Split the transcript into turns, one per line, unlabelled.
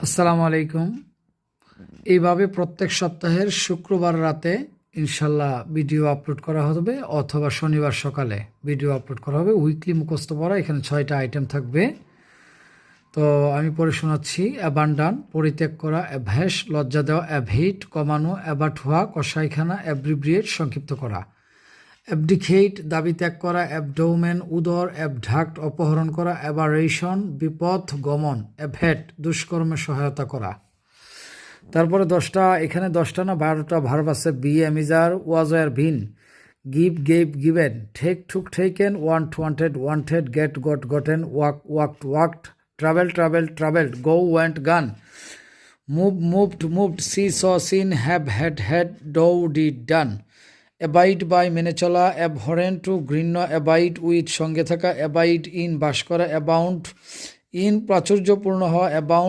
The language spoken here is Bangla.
আসসালামু আলাইকুম। এইভাবে প্রত্যেক সপ্তাহের শুক্রবার রাতে ইনশাল্লাহ ভিডিও আপলোড করা হবে, অথবা শনিবার সকালে ভিডিও আপলোড করা হবে। উইকলি মুখস্থ পড়া, এখানে 6টা আইটেম থাকবে। তো আমি পড়ে শোনাচ্ছি। অ্যাবান্ডান পরিত্যাগ করা, অ্যাভ্যাস লজ্জা দেওয়া, অ্যাভেইট কমানো, অ্যাবাট হওয়া কসাইখানা, অ্যাব্রিব্রিয়েট সংক্ষিপ্ত করা, অ্যাবডিকেট দাবি ত্যাগ করা, অ্যাবডোমেন উদর, অ্যাবডাক্ট অপহরণ করা, অ্যাবারেশন বিপথ গমন, অ্যাভেট দুষ্কর্মে সহায়তা করা। তারপরে 10টা, এখানে 10টা না 12টা ভার্ব আছে। B এমিজার, was were been, give gave given, take took taken, want wanted wanted, get got gotten, walk walked walked, travel travelled travelled, go went gone, move moved moved, see saw seen, have had had, do did done. Abide by মেনে চলা, অ্যাবহরেন্ট টু ঘৃণ্য, অ্যাবাইড উইথ সঙ্গে থাকা, অ্যাবাইড ইন বাস করা, অ্যাবাউন্ড ইন প্রাচুর্যপূর্ণ হওয়া, অ্যাবাউন্ড